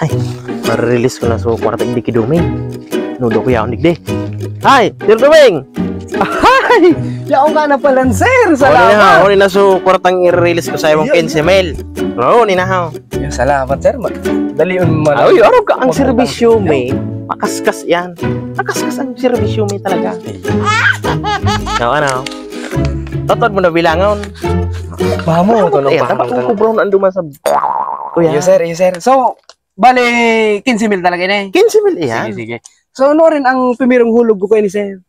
Ay, marerelease ko na so kwarta hindi kiduming. Nudo ko yaon digdi. Hi, Sir Duming! Ay! Yaong ka na pala, sir! Salamat! Oni na so kwartang i-release ko sa imong 15 mil. Oo, ni na ha. Salamat, sir. Daliun mo Ay, araw ka ang serbisyo may. Makaskas yan. Makaskas ang serbisyo may talaga. Ano? Totod mo na bilangon. Mamo, ito lang Dapat kung kubro na anduman sa... Kuya. Yes, sir. So, bale, 15 mil talaga na eh. 15 mil yan. Sige. So, ano rin ang pimirong hulog ko kayo ni sir?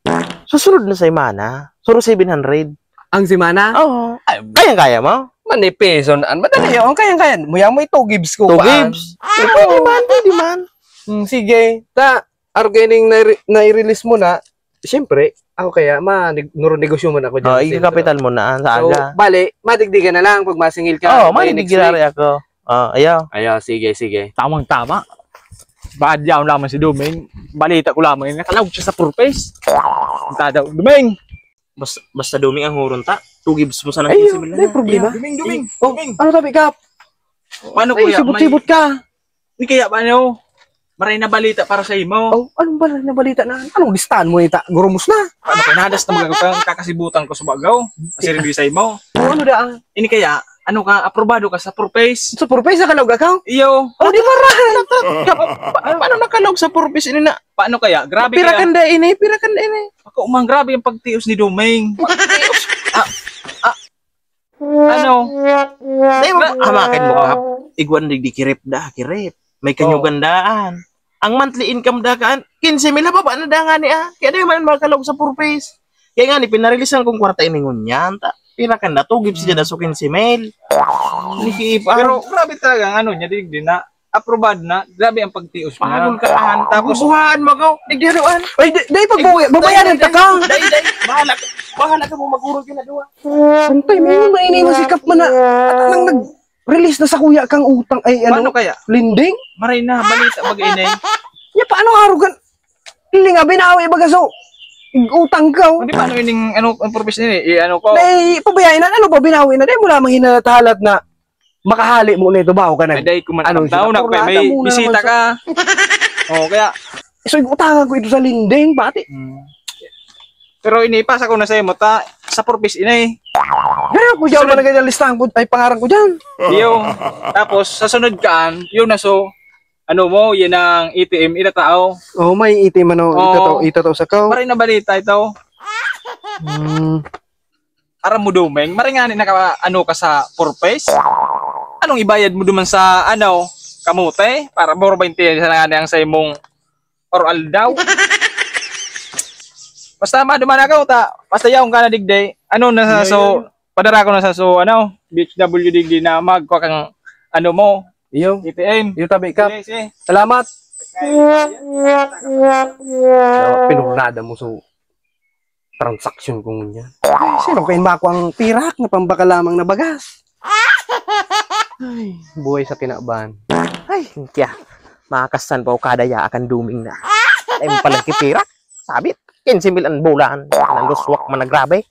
Susunod na sa imana. Suro 700. Ang simana? Oo. Kaya mo? Manipeso na. Madali yun. Kaya. Muya mo 2 gibbs ko. 2 gibbs? Pwede man. Sige. Argening na-release mo na. Siyempre, ako kaya, negosyo mo na ako dyan. Ikakapital mo na sa aga. So, bale, madigdigan na lang pag masingil ka. Oo, madigdigirari ako. Ayaw. Sige. Tamang-tama. Baadyaw naman si Duming. Balita ko lamang. Nakalawag siya sa purpose. Punta daw. Duming! Basta Duming ang huron ta. 2 gibbs mo sana. Ay, may problema. Duming! Ano sabi ka? Paano Ay, kuya? sibot-sibot ka. Hindi kaya paano? Maray na balita para sa imo. Anong ba na balita na? Anong listahan mo ita? Gurumos na. Paano kaya nadas na mga kakasibutan ko sa bagaw? Kasi review sa imo. Ano da? Ini kaya, aprobado ka sa purpose? Sa purpose na kalawag ka? Iyo. Di marahan. Paano nakalog sa purpose ini na? Paano kaya? Grabe kaya. Pirakan da ini. Ako umang grabe yung pagtios ni Duming. Ano? Dahil mo, hamakin mo ka. Iguan digdikirip da, kirip. May kanyugandaan. Ang monthly income da ka, 15 mil pa ba na da nga ni Kaya di man makalog sa purpose. Kaya nga ni, pinarilisan kong kwarta iningon yan. Pirakan na to, gives siya na so 15 mil. Pero grabe talaga ang ano niya, di na. Aprobado na. Grabe ang pagtios mo na. Pagul ka, tapos buhaan mo ka. Digdiharuan. Ay, dahil babayaran ka ka. Day. Bahala ka mo magurog yun na duwa. Antay, may masikap mo na. At nang nag-release na sa kuya kang utang. Ay, Paano kaya? Linding? Maray na, balita mag-inay. Paano arugan? Hindi nga, binawi baga so. Utang ka. Hindi paano ining, ang purpose nila? Ano ko? Dahil, pabayain na. Ano pa binawi na? Dahil mula mahinatahalat na makahali mo na ito ba? O ka na? Dahil kumanang tao na, may bisita ka. Kaya. So, utangan ko ito sa Linding, pati. Pero inipasa ko na sa iyo, sa purpose inay. Kaya po dyan na ganyan listahan ko, ay pangarang ko dyan. Yung, tapos, sa sunod kaan, yun na so, yan ang ATM, itatao. May itim itataw sa kaw. Maray na balita ito. Aram mo Duming, maringani na ka sa purpose? Anong ibayad mo duman sa kamote para more 20 sa ang sa imong oral daw? Basta maduman ako basta yaong ka na digday. Padara ko na sa BHW digday na magkuha kang mo Iyo. ATM. Iyo tabi ka. Sige. Salamat. Pinunada mo so transaksyon ko niya. Sino kayo mako ang pirak na pambaka lamang na bagas? Ay, buhay sa kinabahan. Ay, kaya. Makasan pa o kadaya akan Duming na. Ay, palang kipirak. Sabit. 15 mil ang bulan. Nanguswak man na grabe.